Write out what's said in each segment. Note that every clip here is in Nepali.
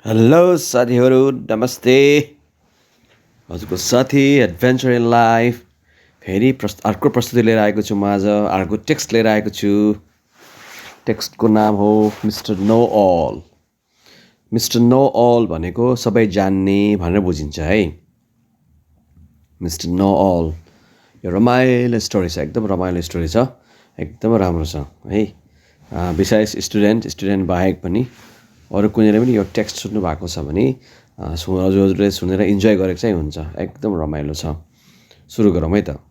हेलो साथीहरू नमस्ते। हजुरको साथी एडभेन्चर इन लाइफ फेरि अर्को प्रस्तुति लिएर आएको छु। म आज अर्को टेक्स्ट लिएर आएको छु। टेक्स्टको नाम हो mister know all. Mister know all भनेको सबै जान्ने भनेर बुझिन्छ है। मिस्टर नो अल यो रमाइलो स्टोरी छ, एकदम रमाइलो स्टोरी छ, एकदम राम्रो छ है। विशेष स्टुडेन्ट बाहेक पनि अरू कुनैले पनि यो टेक्स्ट सुन्नु भएको छ भने हजुरले सुनेर इन्जोय गरेको चाहिँ हुन्छ, एकदम रमाइलो छ। सुरु गरौँ है त।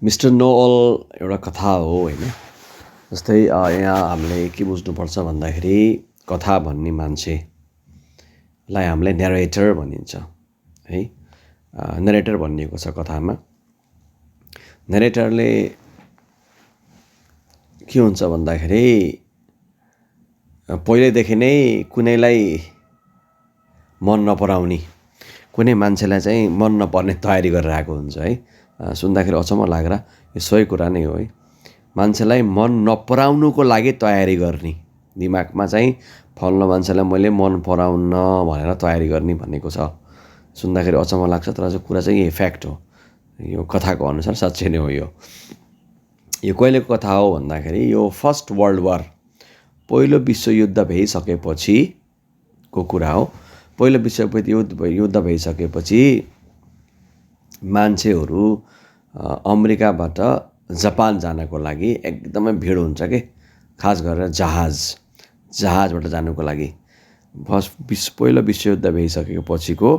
मिस्टर नो अल एउटा कथा हो होइन। जस्तै यहाँ हामीले के बुझ्नुपर्छ भन्दाखेरि कथा भन्ने मान्छेलाई हामीले narrator भनिन्छ है। narrator भनिएको छ कथामा। narratorले के हुन्छ भन्दाखेरि पहिल्यैदेखि नै कुनैलाई मन नपराउने, कुनै मान्छेलाई चाहिँ मन नपर्ने तयारी गरेर आएको हुन्छ है। सुन्दाखेरि अचम्म लागेर यो सही कुरा नै हो है। मान्छेलाई मन नपराउनुको लागि तयारी गर्ने, दिमागमा चाहिँ फल्लो मान्छेलाई मैले मन पराउन भनेर तयारी गर्ने भनेको छ। सुन्दाखेरि अचम्म लाग्छ तर चाहिँ कुरा चाहिँ यही फ्याक्ट हो। यो कथाको अनुसार साँच्चै नै हो। यो कहिलेको कथा हो भन्दाखेरि यो फर्स्ट वर्ल्ड वार, पहिलो विश्वयुद्ध भइसकेपछिको कुरा हो। पहिलो विश्वयुद्ध भइसकेपछि मान्छेहरू अमेरिकाबाट जापान जानको लागि एकदमै भिड हुन्छ के, खास गरेर जहाजबाट जानुको लागि। पहिलो विश्वयुद्ध भइसकेको पछिको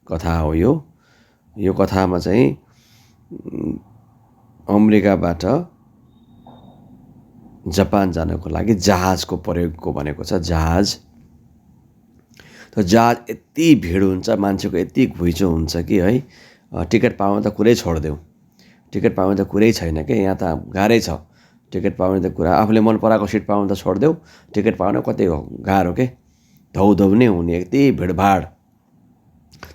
कथा हो यो। यो कथामा चाहिँ अमेरिकाबाट जापान जानको लागि जहाजको प्रयोगको भनेको छ। जहाज यति भिड हुन्छ, मान्छेको यति घुइँचो हुन्छ कि है, टिकट पाउनु त कुरै छोडिदेऊ। टिकट पाउनु त कुरै छैन कि, यहाँ त गाह्रै छ। टिकट पाउने त कुरा, आफूले मन पराएको सिट पाउनु त छोडिदेऊ, टिकट पाउनु कति गाह्रो के, धौधौ नै हुने, यति भिडभाड।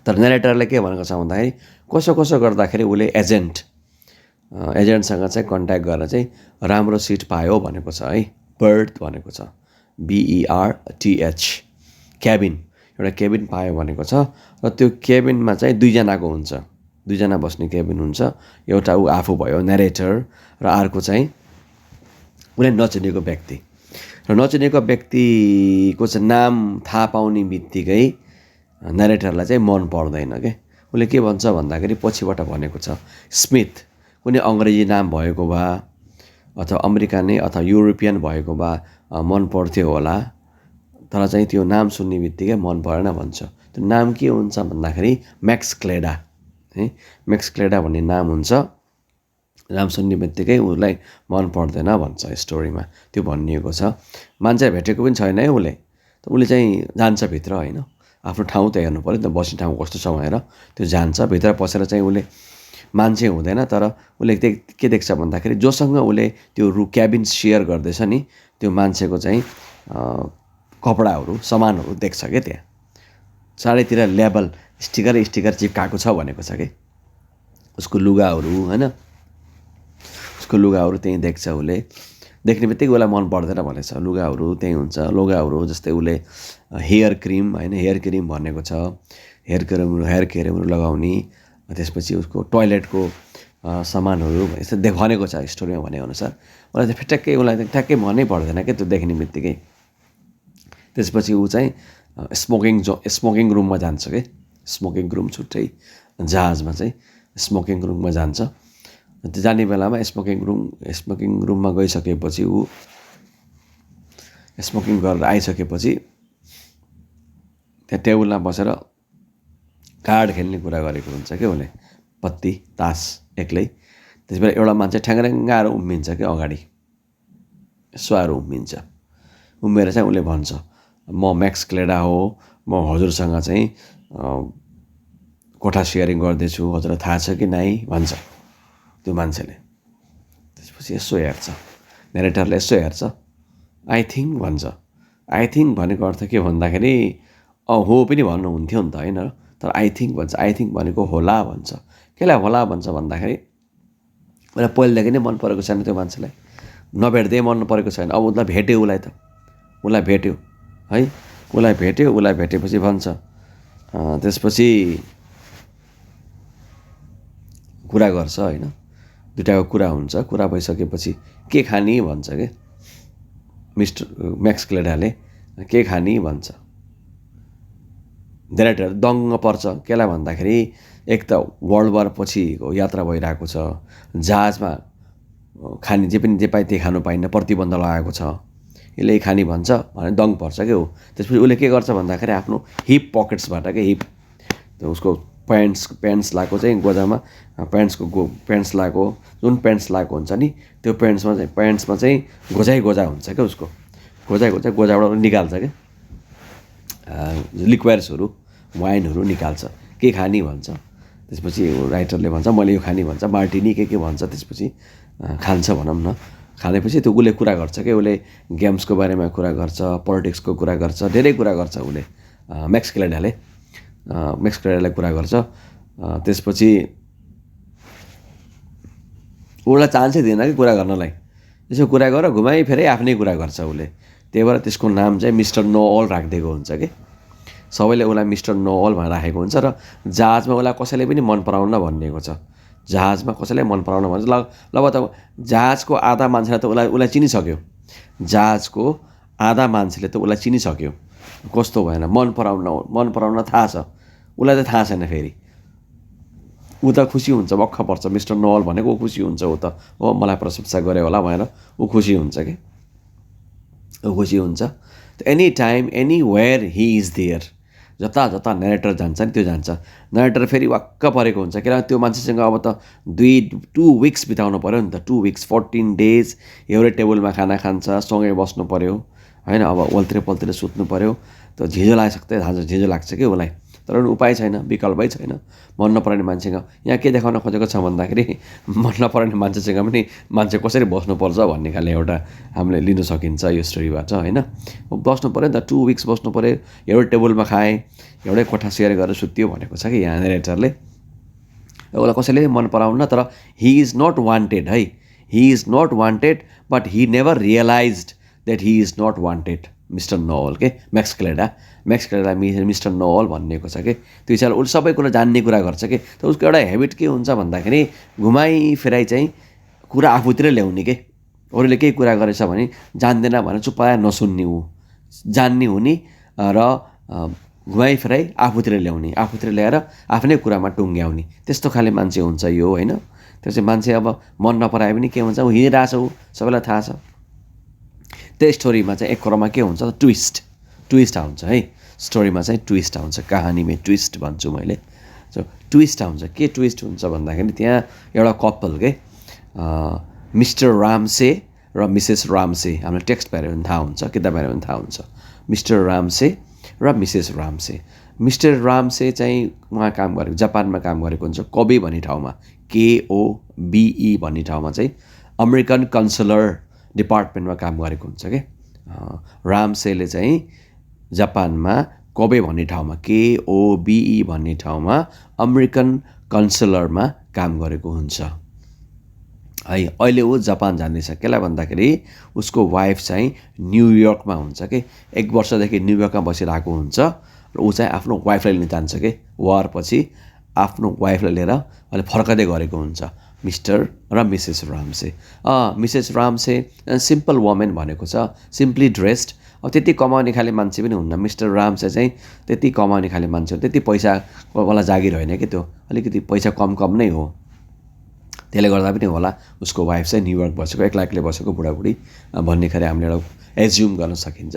तर narratorले के भनेको छ भन्दाखेरि कसो गर्दाखेरि उसले एजेन्टसँग चाहिँ कन्ट्याक्ट गरेर चाहिँ राम्रो सिट पायो भनेको छ है। बर्थ भनेको छ, BERTH, क्याबिन, एउटा क्याबिन पायो भनेको छ। र त्यो क्याबिनमा चाहिँ दुईजना बस्ने क्याबिन हुन्छ। एउटा ऊ आफू भयो narrator र अर्को चाहिँ उसले नचिनेको व्यक्ति। र नचिनेको व्यक्तिको चाहिँ नाम थाहा पाउने बित्तिकै narratorलाई चाहिँ मन पर्दैन के। उसले के भन्छ भन्दाखेरि पछिबाट भनेको छ स्मिथ, कुनै अङ्ग्रेजी नाम भएको भए अथवा अमेरिकानै अथवा युरोपियन भएको भए मन पर्थ्यो होला, तर चाहिँ त्यो नाम सुन्ने बित्तिकै मन परेन भन्छ। त्यो नाम के हुन्छ भन्दाखेरि मैक्स क्लेडा है। मैक्स क्लेडा भन्ने नाम हुन्छ। नाम सुन्ने बित्तिकै उसलाई मन पर्दैन भन्छ स्टोरीमा, त्यो भनिएको छ। मान्छे भेटेको पनि छैन है उसले, त उसले चाहिँ जान्छ भित्र होइन। आफ्नो ठाउँ त हेर्नु पऱ्यो नि त, बस्ने ठाउँ कस्तो छ भनेर त्यो जान्छ। भित्र पसेर चाहिँ उसले मान्छे हुँदैन, तर उसले के देख्छ भन्दाखेरि जोसँग उसले त्यो क्याबिन सेयर गर्दैछ नि, त्यो मान्छेको चाहिँ कपडाहरू सामानहरू देख्छ क्या। त्यहाँ चारैतिर लेबल स्टिकर चिप्काएको छ भनेको छ कि। उसको लुगाहरू होइन, उसको लुगाहरू त्यहीँ देख्छ उसले। देख्ने बित्तिकै उसलाई मन पर्दैन भनेछ। लुगाहरू त्यहीँ हुन्छ। लुगाहरू जस्तै उसले हेयर क्रिम होइन, हेयर क्रिम भनेको छ, हेयर क्रिमहरू लगाउने। त्यसपछि उसको टोयलेटको सामानहरू यस्तो भनेको छ स्टोरीमा भनेअनुसार। उसलाई चाहिँ उसलाई ठ्याक्कै मनै पर्दैन क्या त्यो देख्ने बित्तिकै। त्यसपछि ऊ चाहिँ स्मोकिङ रुममा जान्छ कि। स्मोकिङ रुम छुट्टै जहाजमा चाहिँ स्मोकिङ रुममा जान्छ। त्यो जाने बेलामा स्मोकिङ रुममा गइसकेपछि ऊ स्मोकिङ गरेर आइसकेपछि त्यहाँ टेबलमा बसेर कार्ड खेल्ने कुरा गरेको हुन्छ क्या उसले, पत्ती तास एक्लै। त्यसबाट एउटा मान्छे ठ्याङ्ग्याङ्ग आएर उभिन्छ क्या अगाडि, यसो आएर उभिएर चाहिँ उसले भन्छ म मैक्स क्लेडा हो, म हजुरसँग चाहिँ कोठा सेयरिङ गर्दैछु, हजुरलाई थाहा छ कि नाइ भन्छ त्यो मान्छेले। त्यसपछि यसो हेर्छ narratorले, यसो हेर्छ, आई थिङ्क भन्छ। आई थिङ्क भनेको अर्थ के भन्दाखेरि हो पनि भन्नुहुन्थ्यो नि त होइन, तर आई थिङ्क भन्छ। आई थिङ्क भनेको होला भन्छ। केलाई होला भन्छ भन्दाखेरि उसलाई पहिलेदेखि नै मन परेको छैन त्यो मान्छेलाई, नभेट्दै मन परेको छैन। अब उसलाई भेट्यो है, उसलाई भेटेपछि भन्छ त्यसपछि कुरा गर्छ होइन, दुइटाको कुरा हुन्छ। कुरा भइसकेपछि के खाने भन्छ के मिस्टर म्याक्स क्लेडाले, के खाने भन्छ। नेरेटर दङ्ग पर्छ। केलाई भन्दाखेरि एक त वर्ल्ड वार पछिको यात्रा भइरहेको छ, जहाजमा खाने जे पाए त्यही खानु पाइन्न, प्रतिबन्ध लगाएको छ, यसले खाने भन्छ भने दङ्ग पर्छ क्या हो। त्यसपछि उसले के गर्छ भन्दाखेरि आफ्नो हिप पकेट्सबाट के हिप उसको प्यान्ट्स लगाएको चाहिँ गोजामा प्यान्ट्स लगाएको जुन प्यान्ट्स लगाएको हुन्छ नि त्यो प्यान्ट्समा चाहिँ गोजा हुन्छ क्या उसको, गोजाबाट निकाल्छ क्या लिक्वायर्सहरू वाइनहरू निकाल्छ। के खाने भन्छ। त्यसपछि राइटरले भन्छ मैले यो खाने भन्छ, मार्टिनी के भन्छ। त्यसपछि खान्छ भनौँ न। खानेपछि त्यो उसले कुरा गर्छ क्या, उसले गेम्सको बारेमा कुरा गर्छ, पोलिटिक्सको कुरा गर्छ, धेरै कुरा गर्छ उसले म्याक्स क्लेडाले कुरा गर्छ। त्यसपछि उसलाई चान्सै दिएन कि कुरा गर्नलाई। त्यसो कुरा गरेर घुमाइ फेरि आफ्नै कुरा गर्छ उसले। त्यही भएर त्यसको नाम चाहिँ मिस्टर नो अल राखिदिएको हुन्छ कि सबैले उसलाई मिस्टर नो अल भनेर राखेको हुन्छ। र जहाजमा उसलाई कसैले पनि मन पराउन भनिएको छ। जहाजमा कसैलाई मन पराउन भन्छ ल त जहाजको आधा मान्छेले त उसलाई चिनिसक्यो। जहाजको आधा मान्छेले त उसलाई चिनिसक्यो कस्तो भएन, मन पराउन थाहा छ। उसलाई त थाहा छैन। फेरि ऊ त खुसी हुन्छ, बक्ख पर्छ। मिस्टर नोअल भनेको ऊ खुसी हुन्छ। ऊ त हो मलाई प्रशंसा गरे होला भनेर ऊ खुसी हुन्छ कि ऊ खुसी हुन्छ। Any time anywhere he is there. जता नेरेटर जान्छ नि त्यो जान्छ। नेरेटर फेरि वाक्क परेको हुन्छ किनभने त्यो मान्छेसँग अब त 2 विक्स बिताउनु पऱ्यो नि त। 2 विक्स 14 डेज एउटै टेबलमा खाना खान्छ, सँगै बस्नु पऱ्यो होइन। अब पल्तिर सुत्नु पऱ्यो। त झिझो लाग्छ कि उसलाई। तर उपाय छैन, विकल्पै छैन। मन नपराउने मान्छेसँग यहाँ के देखाउन खोजेको छ भन्दाखेरि मन नपराउने मान्छेसँग पनि मान्छे कसरी बस्नुपर्छ भन्ने खाले एउटा हामीले लिन सकिन्छ यो स्टोरीबाट होइन। बस्नु पऱ्यो नि त, 2 विक्स बस्नु पऱ्यो, एउटै टेबलमा खाएँ, एउटै कोठा सेयर गरेर सुत्यो भनेको छ कि यहाँ नेरेटरले। उसलाई कसैले मन पराउन्न। तर हि इज नट वान्टेड है, he is not wanted but he never realized that he is not wanted. Mister Noel के म्याक्स क्लेडा मिस्टर नोअल भनिएको छ कि त्यो चाहिँ उसले सबै कुरा जान्ने कुरा गर्छ कि। त उसको एउटा हेबिट के हुन्छ भन्दाखेरि घुमाइ फिराइ चाहिँ कुरा आफूतिर ल्याउने के। अरूले केही कुरा गरेछ भने जान्दैन भने चुप्पाएर नसुन्ने, ऊ जान्ने हुने र घुमाइ फिराइ आफूतिर ल्याउने, आफूतिर ल्याएर आफ्नै कुरामा टुङ्ग्याउने, त्यस्तो खाले मान्छे हुन्छ यो होइन। त्यो चाहिँ मान्छे अब मन नपराए पनि के हुन्छ, ऊ हिँडिरहेछ, ऊ सबैलाई थाहा छ। त्यो स्टोरीमा चाहिँ एक क्रममा के हुन्छ त ट्विस्ट आउँछ है। स्टोरीमा चाहिँ ट्विस्ट आउँछ, कहानीमा ट्विस्ट भन्छु मैले। सो ट्विस्ट आउँछ। के ट्विस्ट हुन्छ भन्दाखेरि त्यहाँ एउटा कपल के मिस्टर रामसे र मिसेस रामसे, हामीलाई टेक्स्ट हेऱ्यो भने थाहा हुन्छ, किताब हेऱ्यो भने थाहा हुन्छ। मिस्टर रामसे र मिसेस रामसे। मिस्टर रामसे चाहिँ उहाँ काम गरेको जापानमा काम गरेको हुन्छ, कोबे भन्ने ठाउँमा, KOBE भन्ने ठाउँमा चाहिँ अमेरिकन कन्सुलर डिपार्टमेन्टमा काम गरेको हुन्छ कि। रामसेले चाहिँ जापानमा कोबे भन्ने ठाउँमा, KOBE भन्ने ठाउँमा अमेरिकन कन्सुलरमा काम गरेको हुन्छ है। अहिले ऊ जापान जाँदैछ। केलाई भन्दाखेरि उसको वाइफ चाहिँ न्युयोर्कमा हुन्छ कि। 1 वर्षदेखि न्युयोर्कमा बसिरहेको हुन्छ र ऊ चाहिँ आफ्नो वाइफलाई लिन जान्छ कि। वार पछि आफ्नो वाइफलाई लिएर अहिले फर्कदै गरेको हुन्छ मिस्टर र Mrs Ramsay. Mrs Ramsay simple women भनेको छ, सिम्पली ड्रेस्ड। अब त्यति कमाउने खाले मान्छे पनि हुन्न। मिस्टर रामसे चाहिँ त्यति कमाउने खाले मान्छे हो, त्यति पैसावाला जागिर होइन कि त्यो, अलिकति पैसा कम नै हो। त्यसले गर्दा पनि होला उसको वाइफ चाहिँ न्युयोर्क बसेको, एक्लै बसेको बुढाबुढी भन्ने खाले हामीले एउटा एज्युम गर्न सकिन्छ।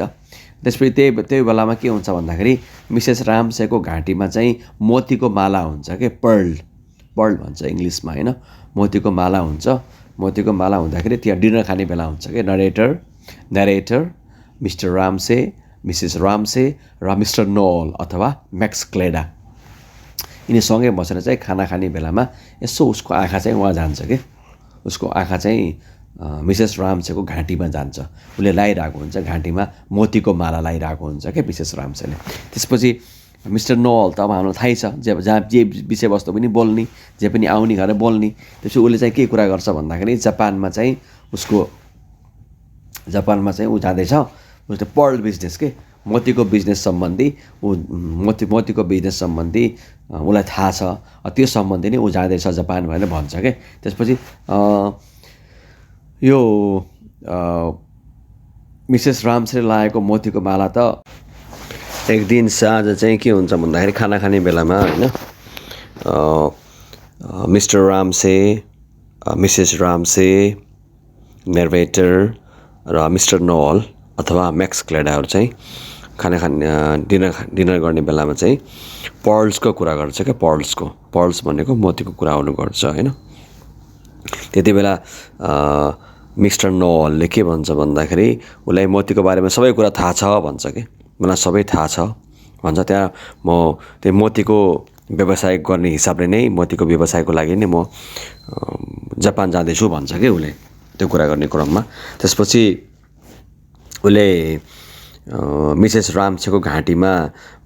त्यसपछि त्यही बेलामा के हुन्छ भन्दाखेरि मिसेस रामसेको घाँटीमा चाहिँ मोतीको माला हुन्छ कि, पर्ल भन्छ इङ्ग्लिसमा होइन। मोतीको माला हुन्छ। मोतीको माला हुँदाखेरि त्यहाँ डिनर खाने बेला हुन्छ कि। Narrator mister Ramsay, Mrs Ramsay र मिस्टर नोअल अथवा म्याक्स क्लेडा यिनी सँगै बसेर चाहिँ खाना खाने बेलामा यसो उसको आँखा चाहिँ उहाँ जान्छ कि। उसको आँखा चाहिँ मिसेस रामसेको घाँटीमा जान्छ। उसले लगाइरहेको हुन्छ घाँटीमा मोतीको माला लगाइरहेको हुन्छ क्या मिसेस रामसेले। त्यसपछि मिस्टर नोअल त अब हामीलाई थाहै छ, जहाँ जे विषयवस्तु पनि बोल्ने, जे पनि आउने गरेर बोल्ने। त्यसपछि उसले चाहिँ के कुरा गर्छ भन्दाखेरि जापानमा चाहिँ ऊ जाँदैछ। उसले पर्ल बिजनेस के, मोतीको बिजनेस सम्बन्धी मोतीको बिजनेस सम्बन्धी उसलाई थाहा छ, त्यो सम्बन्धी नै ऊ जाँदैछ जापान भनेर भन्छ के। त्यसपछि यो मिसेस राम्सेले लगाएको मोतीको माला त एक दिन साँझ चाहिँ के हुन्छ भन्दाखेरि खाना खाने बेलामा होइन mister Ramsay, Mrs Ramsay, narrator र मिस्टर नोअल अथवा मैक्स क्लेडाहरू चाहिँ खाना डिनर गर्ने बेलामा चाहिँ पर्ल्सको कुरा गर्छ क्या। पर्ल्स भनेको मोतीको कुरा हुनु गर्छ होइन। त्यति बेला मिस्टर नोअलले के भन्छ भन्दाखेरि उसलाई मोतीको बारेमा सबै कुरा थाहा छ भन्छ कि, मलाई सबै थाहा छ भन्छ। त्यहाँ म त्यो मोतीको व्यवसाय गर्ने हिसाबले नै, मोतीको व्यवसायको लागि नै म जापान जाँदैछु भन्छ कि उसले त्यो कुरा गर्ने क्रममा। त्यसपछि उसले मिसेस राम्सेको घाँटीमा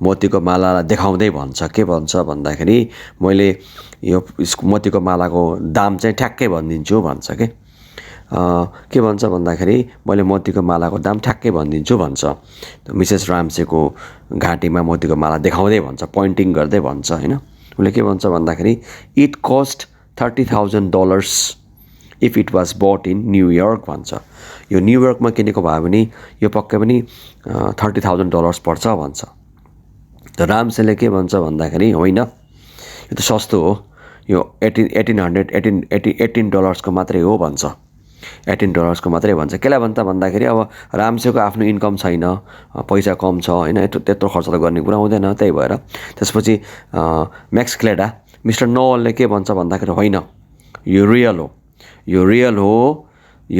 मोतीको माला देखाउँदै भन्छ, के भन्छ भन्दाखेरि मैले यो मोतीको मालाको दाम चाहिँ ठ्याक्कै भनिदिन्छु भन्छ के भन्छ भन्दाखेरि मैले मोतीको मालाको दाम ठ्याक्कै भनिदिन्छु भन्छ। मिसेस राम्सेको घाँटीमा मोतीको माला देखाउँदै भन्छ, पोइन्टिङ गर्दै भन्छ होइन। उसले के भन्छ भन्दाखेरि it cost $30,000 if it was but in New York भन्छ। यो न्युयोर्कमा किनेको भए पनि यो पक्कै पनि $30,000 पर्छ भन्छ। त राम्सेले के भन्छ भन्दाखेरि होइन, यो त सस्तो हो, यो $18 को मात्रै हो भन्छ। $18 को मात्रै भन्छ। केलाई भन्छ भन्दाखेरि अब राम्सेको आफ्नो इन्कम छैन, पैसा कम छ होइन, त्यत्रो खर्च त गर्ने कुरा हुँदैन। त्यही भएर त्यसपछि मैक्स क्लेडा मिस्टर नोअलले के भन्छ भन्दाखेरि होइन, यो रियल हो, यो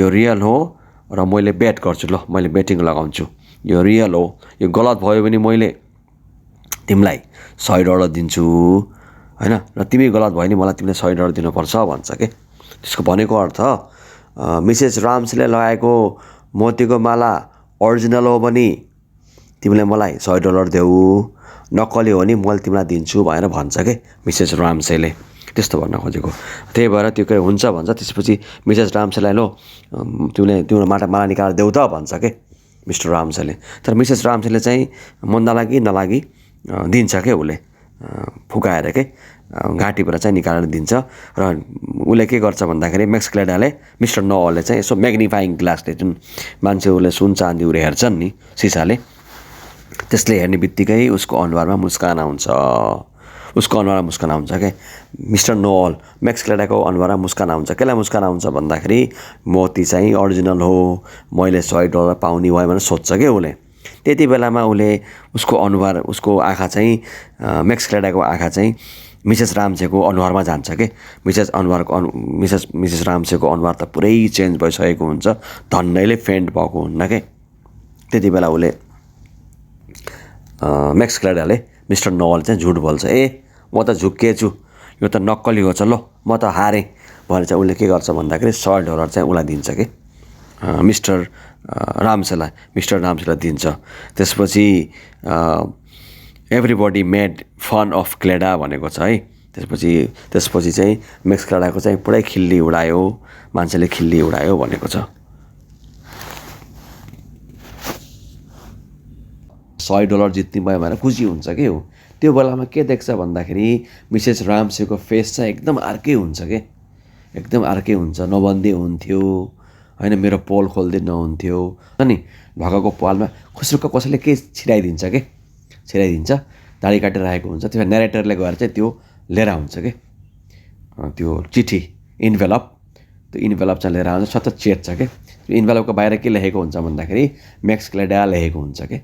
रियल हो र मैले बेट गर्छु, ल मैले बेटिङ लगाउँछु, यो रियल हो, यो गलत भयो भने मैले तिमीलाई $100 दिन्छु होइन, र तिमी गलत भयो भने मलाई तिमीले $100 दिनुपर्छ भन्छ के। त्यसको भनेको अर्थ मिसेस राम्सले लगाएको मोतीको माला ओरिजिनल हो भने तिमीले मलाई $100 देऊ, नक्कली हो भने मैले तिमीलाई दिन्छु भनेर भन्छ के मिसेस राम्सेले। त्यस्तो भन्न खोजेको। त्यही भएर त्यो के हुन्छ भन्छ। त्यसपछि मिसेस राम्सेलाई लो तिम्रो माला निकालेर देऊ त भन्छ के मिस्टर राम्सेले। तर मिसेस राम्सेले चाहिँ मन नलागी दिन्छ के, उसले फुकाएर के घाँटीबाट चाहिँ निकालेर दिन्छ। र उसले के गर्छ भन्दाखेरि मैक्स क्लेडाले, मिस्टर नोअलले चाहिँ यसो म्याग्निफाइङ ग्लासले, जुन मान्छे उसले सुन चाँदीहरू हेर्छन् नि सिसाले, त्यसले हेर्ने बित्तिकै उसको अनुहारमा मुस्कान आउँछ, क्या। मिस्टर नोअल मैक्स क्लेडाको अनुहारमा मुस्कान आउँछ। केलाई मुस्कान आउँछ भन्दाखेरि मोती चाहिँ ओरिजिनल हो, मैले $100 पाउने भयो भनेर सोध्छ क्या उसले। त्यति बेलामा उसको अनुहार, उसको आँखा चाहिँ मैक्स क्लेडाको आँखा चाहिँ मिसेस राम्सेको अनुहारमा जान्छ के। मिसेस राम्सेको अनुहार त पुरै चेन्ज भइसकेको हुन्छ, धन्नैले फेन्ट भएको हुन्न के। त्यति बेला मैक्स क्लेडाले मिस्टर नोअल चाहिँ झुट बोल्छ, म त झुक्किएछु, यो त नक्कली हो, ल म त हारेँ भनेर चाहिँ उसले के गर्छ भन्दाखेरि $100 चाहिँ उसलाई दिन्छ कि मिस्टर राम्सेलाई दिन्छ। त्यसपछि एभ्रिबडी मेड फन अफ क्लेडा भनेको छ है। त्यसपछि चाहिँ मैक्स क्लेडाको चाहिँ पुरै खिल्ली उडायो, मान्छेले खिल्ली उडायो भनेको छ। $100 जित्ने भयो भनेर खुसी हुन्छ के हो। त्यो बेलामा के देख्छ भन्दाखेरि मिसेस राम्सेको फेस चाहिँ एकदम अर्कै हुन्छ के, एकदम अर्कै हुन्छ। नबन्दी हुन्थ्यो होइन, मेरो पोल खोल्दै नहुन्थ्यो अनि ढकाको पालमा खुसुक्क कसैले के छिराइदिन्छ, दाढी काटिरहेको हुन्छ। त्यो नरेटरले गएर चाहिँ त्यो लिएर आउँछ कि त्यो चिठी, इन्भेलप चाहिँ लिएर आउँछ, सतत चेट्छ के। त्यो इन्भेलपको बाहिर के लेखेको हुन्छ भन्दाखेरि मैक्स क्लेडा लेखेको हुन्छ के।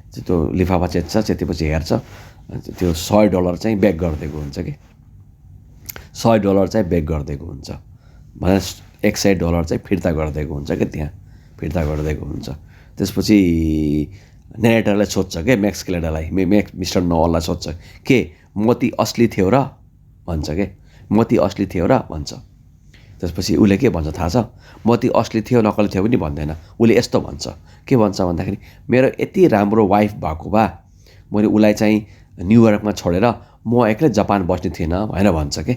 त्यो लिफाफा चेतेपछि हेर्छ, त्यो $100 चाहिँ ब्याक गरिदिएको हुन्छ कि, $100 चाहिँ ब्याक गरिदिएको हुन्छ भनेर $100 चाहिँ फिर्ता गरिदिएको हुन्छ कि, त्यहाँ फिर्ता गरिदिएको हुन्छ। त्यसपछि नेरेटरले सोध्छ के मैक्स क्लेडालाई, मिस्टर नोअललाई सोध्छ के मोती असली थियो र भन्छ के, मोती असली थियो र भन्छ। त्यसपछि उसले के भन्छ थाहा छ, मोती असली थियो नक्कली थियो पनि भन्दैन, उसले यस्तो भन्छ, के भन्छ भन्दाखेरि मेरो यति राम्रो वाइफ भएको भए मैले उसलाई चाहिँ न्युयोर्कमा छोडेर म एक्लै जापान बस्ने थिएन भनेर भन्छ के।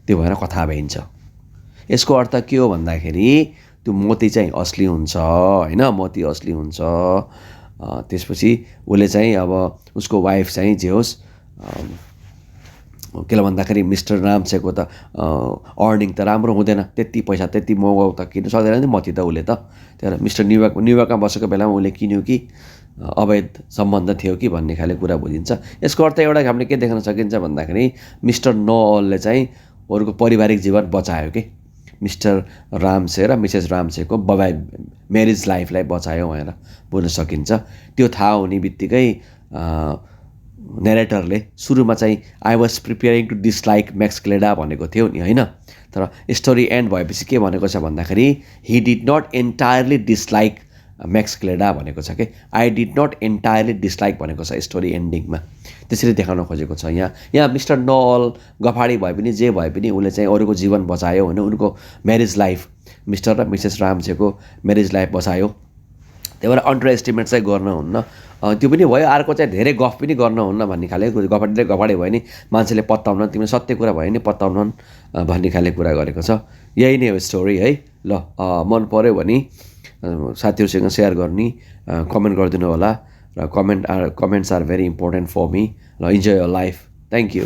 त्यो भएर कथा भइन्छ। यसको अर्थ के हो भन्दाखेरि त्यो मोती चाहिँ असली हुन्छ होइन, मोती असली हुन्छ। त्यसपछि उसले चाहिँ अब उसको वाइफ चाहिँ जे होस् किन भन्दाखेरि मिस्टर रामसेको त अर्निङ त राम्रो हुँदैन, त्यति पैसा त्यति महँगो त किन्नु सक्दैन नि मोती त उसले त। त्यही भएर मिस्टर न्युयोर्कमा बसेको बेलामा उसले किन्यो कि अवैध सम्बन्ध थियो कि भन्ने खाले कुरा बुझिन्छ। यसको अर्थ एउटा हामीले के देख्न सकिन्छ भन्दाखेरि मिस्टर नोअलले चाहिँ अरूको पारिवारिक जीवन बचायो कि, मिस्टर रामसे र मिसेस रामसेको म्यारिज लाइफलाई बचायो भनेर बुझ्न सकिन्छ। त्यो थाहा हुने बित्तिकै नेरेटरले सुरुमा चाहिँ I was preparing to dislike Max Kelada भनेको थियो नि होइन, तर स्टोरी एन्ड भएपछि के भनेको छ भन्दाखेरि he did not entirely dislike Max Kelada भनेको छ कि, I did not entirely dislike भनेको छ स्टोरी एन्डिङमा। त्यसरी देखाउन खोजेको छ यहाँ मिस्टर नोअल गफाडी भए पनि जे भए पनि उसले चाहिँ अरूको जीवन बचायो होइन, उनको म्यारिज लाइफ मिस्टर र मिसेस रामसेको म्यारिज लाइफ बचायो। त्यही भएर अन्डर एस्टिमेट चाहिँ गर्नुहुन्न। त्यो पनि भयो, अर्को चाहिँ धेरै गफ पनि गर्नुहुन्न भन्ने खाले गफाडी भयो नि मान्छेले पत्ताउन, तिमीले सत्य कुरा भयो नि पत्ताउन भन्ने खाले कुरा गरेको छ। यही नै हो स्टोरी है। ल मन पऱ्यो भने साथीहरूसँग सेयर गर्ने, कमेन्ट गरिदिनु होला र comments are very important for me. ल enjoy your life, thank you.